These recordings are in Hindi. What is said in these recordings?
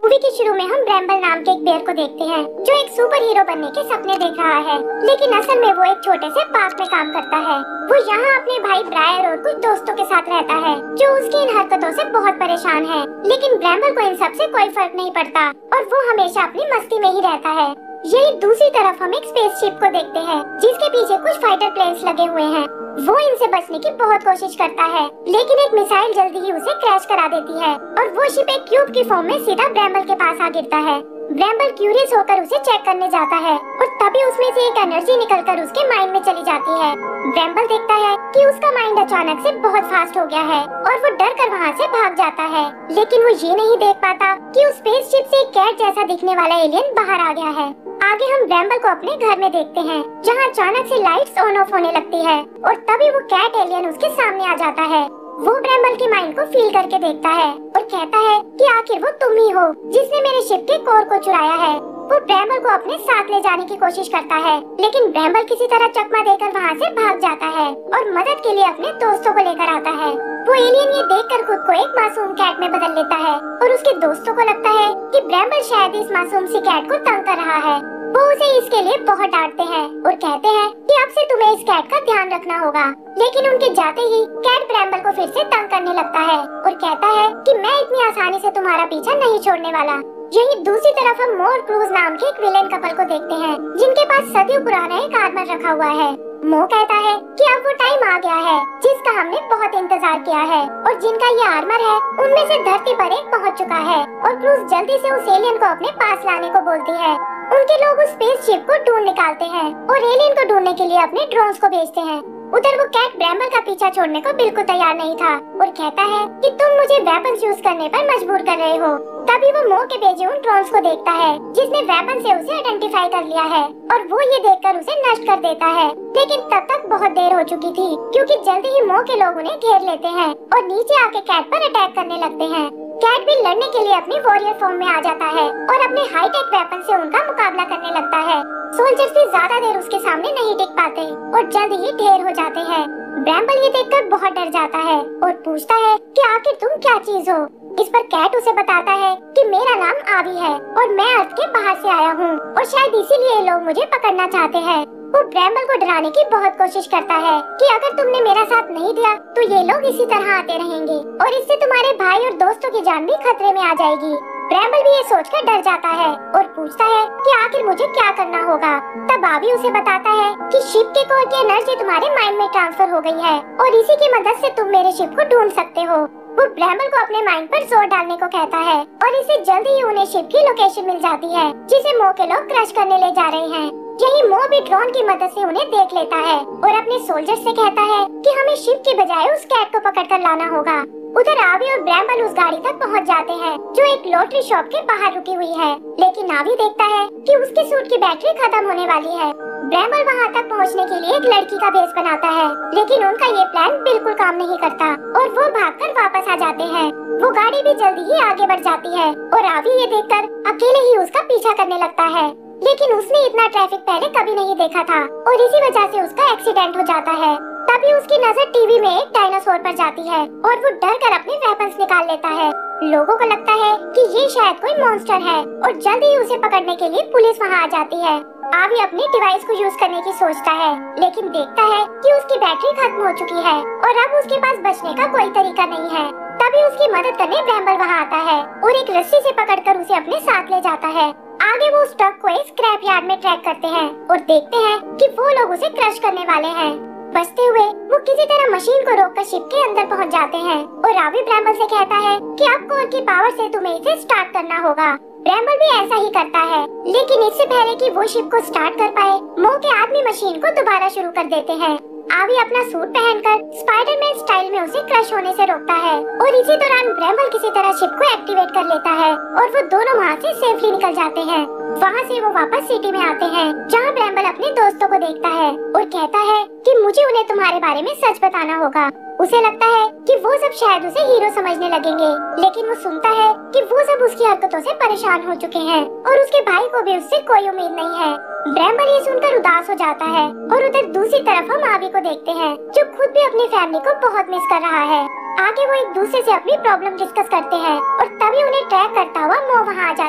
मूवी के शुरू में हम ब्रैम्बल नाम के एक बेर को देखते हैं जो एक सुपर हीरो बनने के सपने देख रहा है, लेकिन असल में वो एक छोटे से पार्क में काम करता है। वो यहाँ अपने भाई ब्रायर और कुछ दोस्तों के साथ रहता है जो उसकी इन हरकतों से बहुत परेशान है, लेकिन ब्रैम्बल को इन सब से कोई फर्क नहीं पड़ता और वो हमेशा अपनी मस्ती में ही रहता है। यही दूसरी तरफ हम एक स्पेसशिप को देखते हैं जिसके पीछे कुछ फाइटर प्लेन्स लगे हुए हैं। वो इनसे बचने की बहुत कोशिश करता है, लेकिन एक मिसाइल जल्दी ही उसे क्रैश करा देती है और वो शिप एक क्यूब की फॉर्म में सीधा ब्रैम्बल के पास आ गिरता है। ब्रैम्बल क्यूरियस होकर उसे चेक करने जाता है और तभी उसमें से एक एनर्जी निकलकर उसके माइंड में चली जाती है। ब्रैम्बल देखता है कि उसका माइंड अचानक से बहुत फास्ट हो गया है और वो डर कर वहाँ से भाग जाता है, लेकिन वो ये नहीं देख पाता कि उस स्पेसशिप से एक कैट जैसा दिखने वाला एलियन बाहर आ गया है। आगे हम ब्रैम्बल को अपने घर में देखते हैं जहाँ अचानक से लाइट्स ऑन ऑफ होने लगती है और तभी वो कैट एलियन उसके सामने आ जाता है। वो ब्रैम्बल के माइंड को फील करके देखता है और कहता है कि आखिर वो तुम ही हो जिसने मेरे शिप के कोर को चुराया है। वो ब्रैम्बल को अपने साथ ले जाने की कोशिश करता है, लेकिन ब्रैम्बल किसी तरह चकमा देकर वहाँ से भाग जाता है और मदद के लिए अपने दोस्तों को लेकर आता है। वो एलियन ये देखकर खुद को एक मासूम कैट में बदल लेता है और उसके दोस्तों को लगता है कि ब्रैम्बल शायद इस मासूम सी कैट को तंग कर रहा है। वो उसे इसके लिए बहुत डांटते हैं और कहते हैं कि अब से तुम्हें इस कैट का ध्यान रखना होगा, लेकिन उनके जाते ही कैट ब्रैम्बल को फिर से तंग करने लगता है और कहता है कि मैं इतनी आसानी से तुम्हारा पीछा नहीं छोड़ने वाला। यही दूसरी तरफ हम मोर क्रूज नाम के एक विलेन कपल को देखते हैं जिनके पास सदियों पुराना एक आर्मर रखा हुआ है। मो कहता है कि अब वो टाइम आ गया है जिसका हमने बहुत इंतजार किया है और जिनका ये आर्मर है उनमें से धरती पर एक पहुंच चुका है और क्रूज जल्दी से उस एलियन को अपने पास लाने को बोलती है। उनके लोग उस स्पेसशिप को ढूंढ निकालते हैं और एलियन को ढूंढने के लिए अपने ड्रोन्स को भेजते हैं। उधर वो कैट ब्रैम्बल का पीछा छोड़ने को बिल्कुल तैयार नहीं था और कहता है कि तुम मुझे वेपन्स यूज करने पर मजबूर कर रहे हो। तभी वो मो के भेजे उन ड्रोन्स को देखता है जिसने वेपन से उसे आइडेंटिफाई कर लिया है और वो ये देखकर उसे नष्ट कर देता है, लेकिन तब तक बहुत देर हो चुकी थी क्योंकि जल्दी ही मो के लोग उन्हें घेर लेते हैं और नीचे आके कैट पर अटैक करने लगते हैं। कैट भी लड़ने के लिए अपनी वॉरियर फॉर्म में आ जाता है और अपने हाईटेक वेपन से उनका मुकाबला करने लगता है। सोल्जर्स भी ज्यादा देर उसके सामने नहीं टिक पाते और जल्द ही ढेर हो जाते हैं। ब्रैम्बल ये देखकर बहुत डर जाता है और पूछता है कि आखिर तुम क्या चीज हो। इस पर कैट उसे बताता है कि मेरा नाम आवी है और मैं अर्थ के बाहर से आया हूँ और शायद इसीलिए ये लोग मुझे पकड़ना चाहते हैं। वो ब्रैम्बल को डराने की बहुत कोशिश करता है कि अगर तुमने मेरा साथ नहीं दिया तो ये लोग इसी तरह आते रहेंगे और इससे तुम्हारे भाई और दोस्तों की जान भी खतरे में आ जाएगी। ब्रैम्बल भी ये सोचकर डर जाता है और पूछता है कि आखिर मुझे क्या करना होगा। तब आवी उसे बताता है कि शिप के कोर की एनर्जी तुम्हारे माइंड में ट्रांसफर हो गई है और इसी की मदद से तुम मेरे शिप को ढूंढ सकते हो। वो ब्रैम्बल को अपने माइंड पर जोर डालने को कहता है और इसे जल्दी ही उन्हें शिप की लोकेशन मिल जाती है जिसे मो के लोग क्रश करने ले जा रहे हैं। यही मो भी ड्रोन की मदद से उन्हें देख लेता है और अपने सोल्जर से कहता है कि हमें शिप की बजाय उस कैट को पकड़कर लाना होगा। उधर आवी और ब्रैम्बल उस गाड़ी तक पहुंच जाते हैं जो एक लॉटरी शॉप के बाहर रुकी हुई है, लेकिन आवी देखता है कि उसके सूट की बैटरी खत्म होने वाली है। ब्रैम्बल वहां तक पहुंचने के लिए एक लड़की का भेष बनाता है, लेकिन उनका ये प्लान बिल्कुल काम नहीं करता और वो भागकर वापस आ जाते हैं। वो गाड़ी भी जल्दी ही आगे बढ़ जाती है और आवी ये देखकर अकेले ही उसका पीछा करने लगता है, लेकिन उसने इतना ट्रैफिक पहले कभी नहीं देखा था और इसी वजह से उसका एक्सीडेंट हो जाता है। तभी उसकी नजर टीवी में एक डायनासोर पर जाती है और वो डर कर अपने वेपन्स निकाल लेता है। लोगों को लगता है कि ये शायद कोई मॉन्स्टर है और जल्दी ही उसे पकड़ने के लिए पुलिस वहाँ आ जाती है। आवी अपने डिवाइस को यूज करने की सोचता है, लेकिन देखता है कि उसकी बैटरी खत्म हो चुकी है और अब उसके पास बचने का कोई तरीका नहीं है। तभी उसकी मदद करने ब्रैम्बल वहाँ आता है और एक रस्सी से पकड़कर उसे अपने साथ ले जाता है। आगे वो उस ट्रक को एक स्क्रैप यार्ड में ट्रैक करते हैं और देखते हैं कि वो लोग उसे क्रश करने वाले हैं। बचते हुए वो किसी तरह मशीन को रोककर शिप के अंदर पहुंच जाते हैं और आवी ब्रैम्बल से कहता है कि अब कोर की पावर से तुम्हें इसे स्टार्ट करना होगा। ब्रैम्बल भी ऐसा ही करता है, लेकिन इससे पहले कि वो शिप को स्टार्ट कर पाए, मो के आदमी मशीन को दोबारा शुरू कर देते हैं। आवी अपना सूट पहनकर स्पाइडरमैन स्टाइल में उसे क्रश होने से रोकता है और इसी दौरान ब्रैम्बल किसी तरह शिप को एक्टिवेट कर लेता है और वो दोनों वहाँ से सेफली निकल जाते हैं। वहाँ से वो वापस सिटी में आते हैं जहाँ ब्रैम्बल अपने दोस्तों को देखता है और कहता है कि मुझे उन्हें तुम्हारे बारे में सच बताना होगा। उसे लगता है कि वो सब शायद उसे हीरो समझने लगेंगे, लेकिन वो सुनता है कि वो सब उसकी हरकतों से परेशान हो चुके हैं और उसके भाई को भी उससे कोई उम्मीद नहीं है। ब्रैम्बल ये सुनकर उदास हो जाता है और उधर दूसरी तरफ हम आवी को देखते हैं जो खुद भी अपनी फैमिली को बहुत मिस कर रहा है। आगे वो एक दूसरे से अपनी प्रॉब्लम डिस्कस करते हैं और तभी उन्हें ट्रैक करता हुआ मो वहाँ आ जाता है।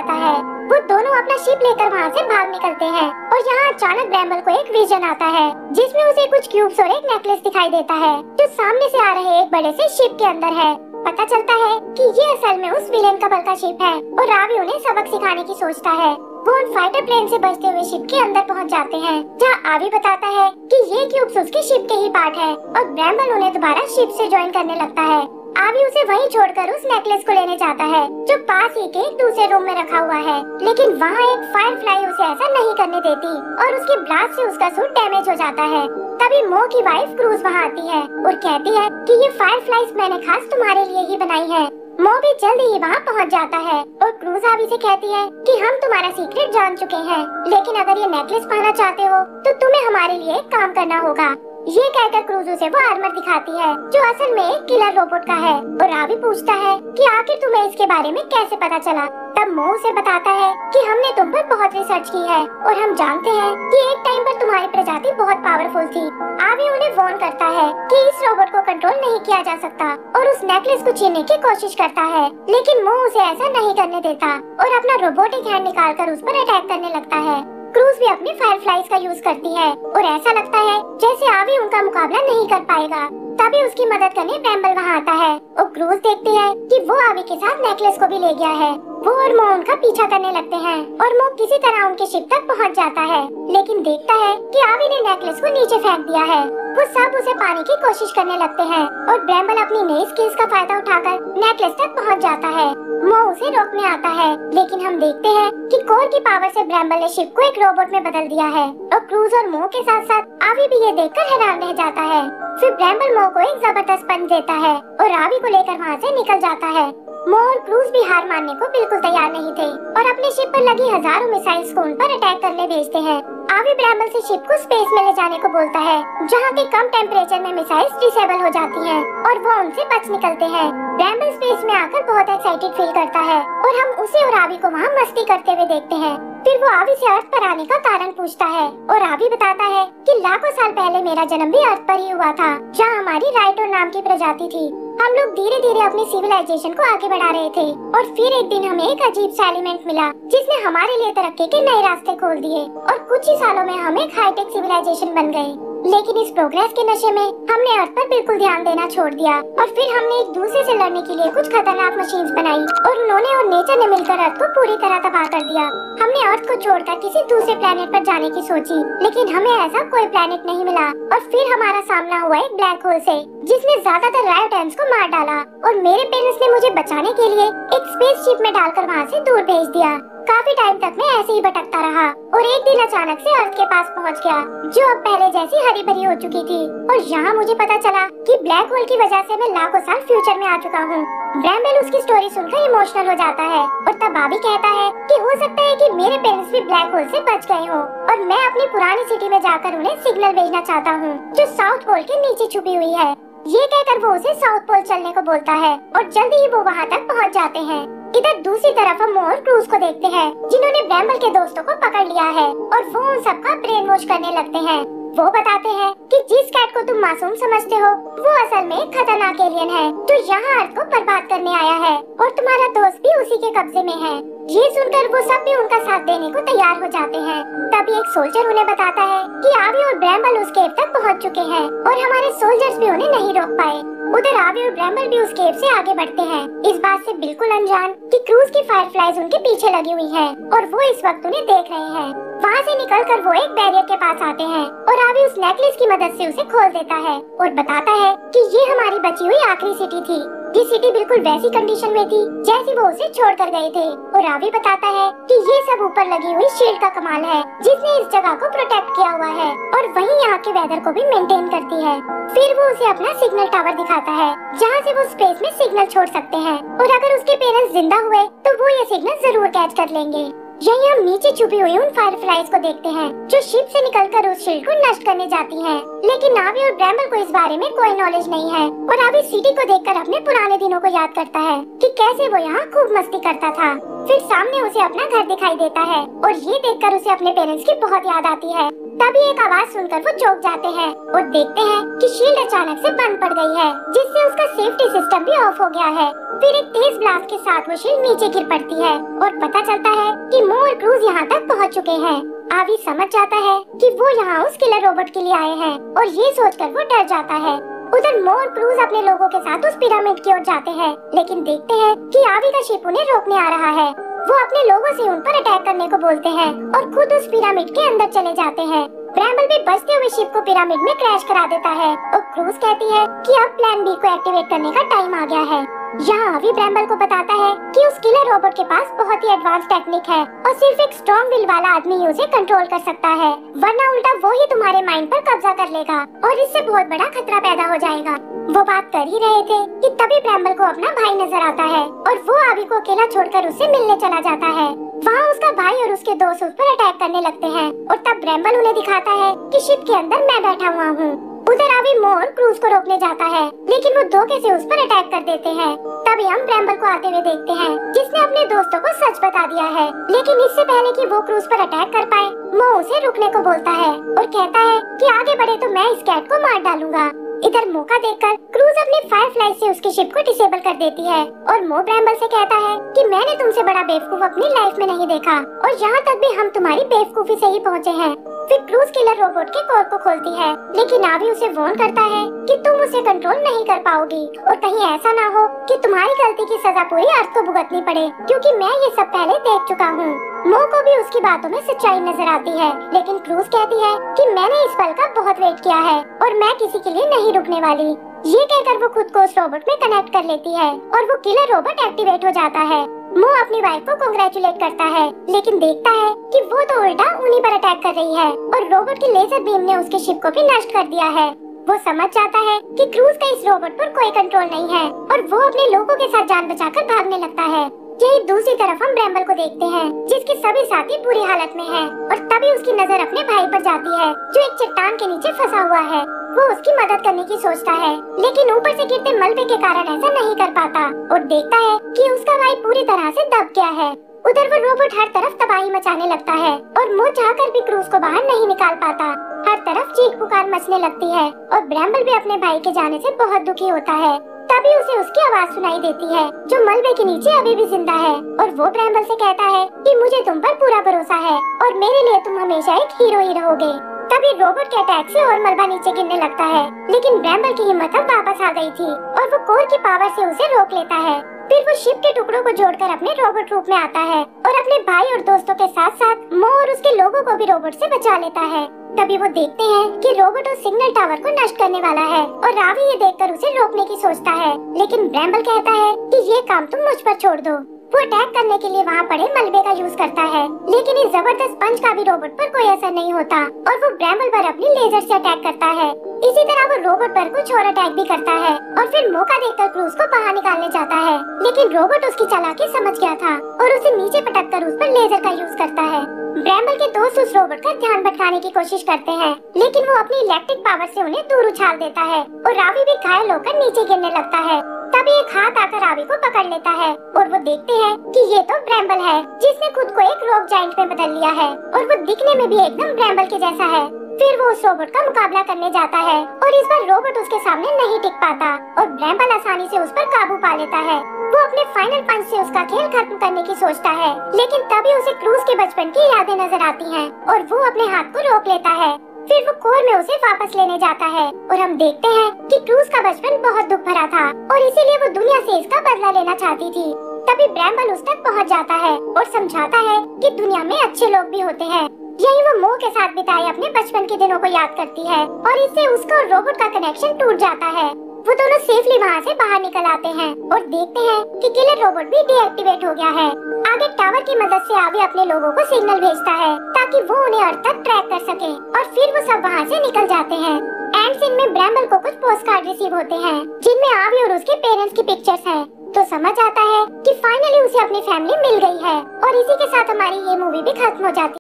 शिप लेकर वहाँ से भाग निकलते हैं और यहाँ अचानक ब्रैम्बल को एक विजन आता है जिसमें उसे कुछ क्यूब्स और एक नेकलेस दिखाई देता है जो सामने से आ रहे एक बड़े से शिप के अंदर है। पता चलता है कि ये असल में उस विलेन कबल का शिप है और रावी उन्हें सबक सिखाने की सोचता है। वो उन फाइटर प्लेन से बचते हुए शिप के अंदर पहुंच जाते हैं जहां आवी बताता है कि ये क्यूब्स उसके शिप के ही पार्ट है और ब्रैम्बल उन्हें दोबारा शिप से ज्वाइन करने लगता है। आवी उसे वहीं छोड़कर उस नेकलेस को लेने जाता है जो पास ही के दूसरे रूम में रखा हुआ है, लेकिन वहाँ एक फायरफ्लाई उसे ऐसा नहीं करने देती और उसके ब्लास्ट से उसका सूट डैमेज हो जाता है। तभी मो की वाइफ क्रूज वहाँ आती है और कहती है कि ये फायरफ्लाइज मैंने खास तुम्हारे लिए ही बनाई है। मो भी जल्दी ही वहाँ पहुँच जाता है और क्रूज आवी से कहती है कि हम तुम्हारा सीक्रेट जान चुके हैं, लेकिन अगर ये नेकलेस पाना चाहते हो तो तुम्हें हमारे लिए एक काम करना होगा। ये कहकर क्रूजो से वो आर्मर दिखाती है जो असल में एक किलर रोबोट का है और रावी पूछता है कि आखिर तुम्हें इसके बारे में कैसे पता चला। तब मो उसे बताता है कि हमने तुम पर बहुत रिसर्च की है और हम जानते हैं कि एक टाइम पर तुम्हारी प्रजाति बहुत पावरफुल थी। आवी उन्हें वार्न करता है कि इस रोबोट को कंट्रोल नहीं किया जा सकता और उस नेकलेस को छीनने की कोशिश करता है, लेकिन मो उसे ऐसा नहीं करने देता और अपना रोबोटिक हैंड निकालकर उस पर अटैक करने लगता है। क्रूज भी अपने फायरफ्लाइज का यूज करती है और ऐसा लगता है जैसे आवी उनका मुकाबला नहीं कर पाएगा। तभी उसकी मदद करने ब्रैम्बल वहाँ आता है और क्रूज देखती है कि वो आवी के साथ नेकलेस को भी ले गया है। वो और मो उनका पीछा करने लगते हैं और मो किसी तरह उनके शिप तक पहुँच जाता है, लेकिन देखता है कि आवी ने नेकलेस को नीचे फेंक दिया है। वो सब उसे पाने की कोशिश करने लगते हैं और ब्रैम्बल अपनी नई स्किल्स का फायदा उठाकर नेकलेस तक पहुँच जाता है। मो उसे रोकने आता है, लेकिन हम देखते हैं कि कोर की पावर से ब्रैम्बल ने शिप को एक रोबोट में बदल दिया है और क्रूज और मो के साथ साथ आवी भी ये देखकर हैरान रह जाता है। फिर ब्रैम्बल मो को एक जबरदस्त पंच देता है और आवी को लेकर वहाँ से निकल जाता है। मो और क्रूज भी हार मानने को बिल्कुल तैयार नहीं थे और अपने शिप पर लगी हजारों मिसाइल्स को उन पर अटैक करने भेजते हैं। आवी ब्रैम्बल से शिप को स्पेस में ले जाने को बोलता है जहाँ के कम टेम्परेचर में मिसाइल्स डिसेबल हो जाती हैं और वो उनसे बच निकलते हैं। ब्रैम्बल स्पेस में आकर बहुत एक्साइटेड फील करता है और हम उसे और आवी को वहाँ मस्ती करते हुए देखते हैं। फिर वो आवी से अर्थ पर आने का कारण पूछता है और आवी बताता है कि लाखों साल पहले मेरा जन्म भी अर्थ पर ही हुआ था जहाँ हमारी राइटर नाम की प्रजाति थी। हम लोग धीरे धीरे अपनी सिविलाइजेशन को आगे बढ़ा रहे थे और फिर एक दिन हमें एक अजीब सा एलिमेंट मिला जिसने हमारे लिए तरक्की के नए रास्ते खोल दिए और कुछ ही सालों में हम एक हाईटेक सिविलाइजेशन बन गए। लेकिन इस प्रोग्रेस के नशे में हमने अर्थ पर बिल्कुल ध्यान देना छोड़ दिया और फिर हमने एक दूसरे से लड़ने के लिए कुछ खतरनाक मशीन्स बनाई और उन्होंने और नेचर ने मिलकर अर्थ को पूरी तरह तबाह कर दिया। हमने अर्थ को छोड़कर किसी दूसरे प्लेनेट पर जाने की सोची, लेकिन हमें ऐसा कोई प्लेनेट नहीं मिला और फिर हमारा सामना हुआ एक ब्लैक होल से जिसने ज्यादातर रायोटेंस को मार डाला और मेरे पेरेंट्स ने मुझे बचाने के लिए एक स्पेस शिप में डालकर वहाँ से दूर भेज दिया। काफी टाइम तक मैं ऐसे ही भटकता रहा और एक दिन अचानक से अर्थ के पास पहुंच गया जो अब पहले जैसी हरी भरी हो चुकी थी और यहाँ मुझे पता चला कि ब्लैक होल की वजह से मैं लाखों साल फ्यूचर में आ चुका हूँ। ब्रैम्बल उसकी स्टोरी सुनकर इमोशनल हो जाता है और तब आवी कहता है कि हो सकता है कि मेरे पेरेंट्स भी ब्लैक होल से बच गए हों और मैं अपनी पुरानी सिटी में जाकर उन्हें सिग्नल भेजना चाहता हूँ जो साउथ पोल के नीचे छुपी हुई है। ये कहकर वो उसे साउथ पोल चलने को बोलता है और जल्दी ही वो वहाँ तक पहुँच जाते हैं। इधर दूसरी तरफ हम और क्रूज को देखते हैं जिन्होंने ब्रैम्बल के दोस्तों को पकड़ लिया है और वो उन सबका ब्रेन वॉश करने लगते हैं। वो बताते हैं कि जिस कैट को तुम मासूम समझते हो वो असल में एक खतरनाक एलियन है जो यहाँ अर्थ को बर्बाद करने आया है और तुम्हारा दोस्त भी उसी के कब्जे में है। ये सुनकर वो सब भी उनका साथ देने को तैयार हो जाते हैं। तभी एक सोल्जर उन्हें बताता है कि आवी और ब्रैम्बल उस केव तक पहुँच चुके हैं और हमारे सोल्जर्स भी उन्हें नहीं रोक पाए। उधर आवी और ब्रैम्बल भी उस केव से आगे बढ़ते हैं, इस बात से बिल्कुल अनजान कि क्रूज की फायरफ्लाइज उनके पीछे लगी हुई है और वो इस वक्त उन्हें देख रहे हैं। वहाँ से निकलकर वो एक बैरियर के पास आते हैं और आवी उस नेकलेस की मदद से उसे खोल देता है और बताता है कि ये हमारी बची हुई आखिरी सिटी थी। ये सिटी बिल्कुल वैसी कंडीशन में थी जैसी वो उसे छोड़कर गए थे और आवी बताता है कि ये सब ऊपर लगी हुई शील्ड का कमाल है जिसने इस जगह को प्रोटेक्ट किया हुआ है और वही यहाँ के वेदर को भी मेंटेन करती है। फिर वो उसे अपना सिग्नल टावर दिखाता है जहाँ से वो स्पेस में सिग्नल छोड़ सकते हैं और अगर उसके पेरेंट्स जिंदा हुए तो वो ये सिग्नल जरूर कैच कर लेंगे। यही हम नीचे छुपी हुई उन फायरफ्लाइज को देखते हैं जो शिप से निकलकर उस शील्ड को नष्ट करने जाती हैं। लेकिन आवी और ब्रैम्बल को इस बारे में कोई नॉलेज नहीं है और आवी सिटी को देखकर अपने पुराने दिनों को याद करता है कि कैसे वो यहाँ खूब मस्ती करता था। फिर सामने उसे अपना घर दिखाई देता है और ये देखकर उसे अपने पेरेंट्स की बहुत याद आती है। तभी एक आवाज सुनकर वो चौंक जाते हैं और देखते हैं कि शील्ड अचानक से बंद पड़ गई है जिससे उसका सेफ्टी सिस्टम भी ऑफ हो गया है। फिर एक तेज ब्लास्ट के साथ वो शील्ड नीचे गिर पड़ती है और पता चलता है कि मो और क्रूज यहाँ तक पहुँच चुके हैं। आवी समझ जाता है कि वो यहाँ उस किलर रोबोट के लिए आए हैं और ये सोचकर वो डर जाता है। उधर मो और क्रूज अपने लोगों के साथ उस पिरामिड की ओर जाते हैं, लेकिन देखते हैं कि आवी का शिप उन्हें रोकने आ रहा है। वो अपने लोगों से उन पर अटैक करने को बोलते हैं और खुद उस पिरामिड के अंदर चले जाते हैं। ब्रैम्बल भी बचते हुए शिप को पिरामिड में क्रैश करा देता है और क्रूज कहती है कि अब प्लान बी को एक्टिवेट करने का टाइम आ गया है। यहाँ आवी ब्रैम्बल को बताता है कि उस किलर रोबोट के पास बहुत ही एडवांस टेक्निक है और सिर्फ एक स्ट्रॉन्ग विल वाला आदमी ही उसे कंट्रोल कर सकता है, वरना उल्टा वो ही तुम्हारे माइंड पर कब्जा कर लेगा और इससे बहुत बड़ा खतरा पैदा हो जाएगा। वो बात कर ही रहे थे कि तभी ब्रैम्बल को अपना भाई नजर आता है और वो आवी को अकेला छोड़कर उससे मिलने चला जाता है। वहाँ उसका भाई और उसके दोस्त उस पर अटैक करने लगते हैं और तब ब्रैम्बल उन्हें दिखाता है कि शिप के अंदर मैं बैठा हुआ हूँ। उधर आवी मो और क्रूज को रोकने जाता है, लेकिन वो धोखे से उस पर अटैक कर देते हैं। तभी हम ब्रैम्बल को आते हुए देखते हैं, जिसने अपने दोस्तों को सच बता दिया है। लेकिन इससे पहले कि वो क्रूज पर अटैक कर पाए, मो उसे रुकने को बोलता है और कहता है कि आगे बढ़े तो मैं इस कैट को मार डालूंगा। इधर मौका देखकर क्रूज अपनी फायरफ्लाई से उसकी शिप को डिसेबल कर देती है और मो ब्रैम्बल से कहता है कि मैंने तुमसे बड़ा बेवकूफ अपनी लाइफ में नहीं देखा और यहाँ तक भी हम तुम्हारी बेवकूफी से ही पहुँचे हैं। फिर क्रूज किलर रोबोट के कोर को खोलती है, लेकिन आवी उसे वार्न करता है कि तुम उसे कंट्रोल नहीं कर पाओगी और कहीं ऐसा ना हो कि तुम्हारी गलती की सजा पूरी अर्थ को भुगतनी पड़े, क्योंकि मैं ये सब पहले देख चुका हूँ। मो को भी उसकी बातों में सच्चाई नजर आती है, लेकिन क्रूज कहती है कि मैंने इस पल का बहुत वेट किया है और मैं किसी के लिए नहीं रुकने वाली। ये कहकर वो खुद को उस रोबोट में कनेक्ट कर लेती है और वो किलर रोबोट एक्टिवेट हो जाता है। मो अपनी वाइफ को कांग्रेचुलेट करता है, लेकिन देखता है कि वो तो उल्टा उन्हीं पर अटैक कर रही है और रोबोट की लेजर बीम ने उसके शिप को भी नष्ट कर दिया है। वो समझ जाता है कि क्रूज का इस रोबोट पर कोई कंट्रोल नहीं है और वो अपने लोगों के साथ जान बचाकर भागने लगता है। यही दूसरी तरफ हम ब्रैम्बल को देखते हैं, जिसके सभी साथी बुरी हालत में हैं और तभी उसकी नजर अपने भाई पर जाती है, जो एक चट्टान के नीचे फंसा हुआ है। वो उसकी मदद करने की सोचता है, लेकिन ऊपर से गिरते मलबे के कारण ऐसा नहीं कर पाता और देखता है कि उसका भाई पूरी तरह से दब गया है। उधर वो रोबोट हर तरफ तबाही मचाने लगता है और मो चाहकर भी क्रूज को बाहर नहीं निकाल पाता। हर तरफ चीख पुकार मचने लगती है और ब्रैम्बल भी अपने भाई के जाने से बहुत दुखी होता है। तभी उसे उसकी आवाज सुनाई देती है, जो मलबे के नीचे अभी भी जिंदा है और वो ब्रैम्बल से कहता है कि मुझे तुम पर पूरा भरोसा है और मेरे लिए तुम हमेशा एक हीरो ही रहोगे। तभी रोबोट के अटैक से और मलबा नीचे गिरने लगता है, लेकिन ब्रैम्बल की हिम्मत अब वापस आ गई थी और वो कोर की पावर से उसे रोक लेता है। फिर वो शिप के टुकड़ों को जोड़कर अपने रोबोट रूप में आता है और अपने भाई और दोस्तों के साथ साथ मो और उसके लोगों को भी रोबोट से बचा लेता है। तभी वो देखते हैं कि रोबोट उस सिग्नल टावर को नष्ट करने वाला है और रावी ये देखकर उसे रोकने की सोचता है, लेकिन ब्रैम्बल कहता है कि ये काम तुम मुझ पर छोड़ दो। वो अटैक करने के लिए वहाँ पड़े मलबे का यूज करता है, लेकिन इस जबरदस्त पंच का भी रोबोट पर कोई असर नहीं होता और वो ब्रैम्बल पर अपनी लेजर से अटैक करता है। इसी तरह वो रोबोट पर कुछ और अटैक भी करता है और फिर मौका देखकर क्रूज को बाहर निकालने जाता है, लेकिन रोबोट उसकी चालाकी समझ गया था और उसे नीचे पटक कर उस पर लेजर का यूज करता है। ब्रैम्बल के दोस्त उस रोबोट का ध्यान भटकाने की कोशिश करते हैं, लेकिन वो अपनी इलेक्ट्रिक पावर से उन्हें दूर उछाल देता है और रावी भी घायल होकर नीचे गिरने लगता है। तभी एक हाथ आकर रावी को पकड़ लेता है और वो देखते हैं कि ये तो ब्रैम्बल है, जिसने खुद को एक रॉक जायंट में बदल लिया है और वो दिखने में भी एकदम ब्रैम्बल के जैसा है। फिर वो उस रोबोट का मुकाबला करने जाता है और इस बार रोबोट उसके सामने नहीं टिक पाता और ब्रैम्बल आसानी से उस पर काबू पा लेता है। वो अपने फाइनल पंच से उसका खेल खत्म करने की सोचता है, लेकिन तभी उसे क्रूज के बचपन की यादें नजर आती हैं और वो अपने हाथ को रोक लेता है। फिर वो कोर में उसे वापस लेने जाता है और हम देखते हैं कि क्रूज का बचपन बहुत दुख भरा था और इसीलिए वो दुनिया से इसका बदला लेना चाहती थी। तभी ब्रैम्बल उस तक पहुंच जाता है और समझाता है कि दुनिया में अच्छे लोग भी होते हैं। यही वो मो के साथ बिताए अपने बचपन के दिनों को याद करती है और इससे उसका और रोबोट का कनेक्शन टूट जाता है। वो दोनों सेफली वहाँ से बाहर निकल आते हैं और देखते हैं कि किलर रोबोट भी डीएक्टिवेट हो गया है। आगे टावर की मदद से आवी अपने लोगों को सिग्नल भेजता है ताकि वो उन्हें अर्थ तक ट्रैक कर सके और फिर वो सब वहाँ से निकल जाते हैं। एंड सीन में ब्रैम्बल को कुछ पोस्ट कार्ड रिसीव होते हैं, जिनमें आवी और उसके पेरेंट्स की पिक्चर्स हैं। तो समझ आता है कि फाइनली उसे अपनी फैमिली मिल गई है और इसी के साथ हमारी ये मूवी भी खत्म हो जाती है।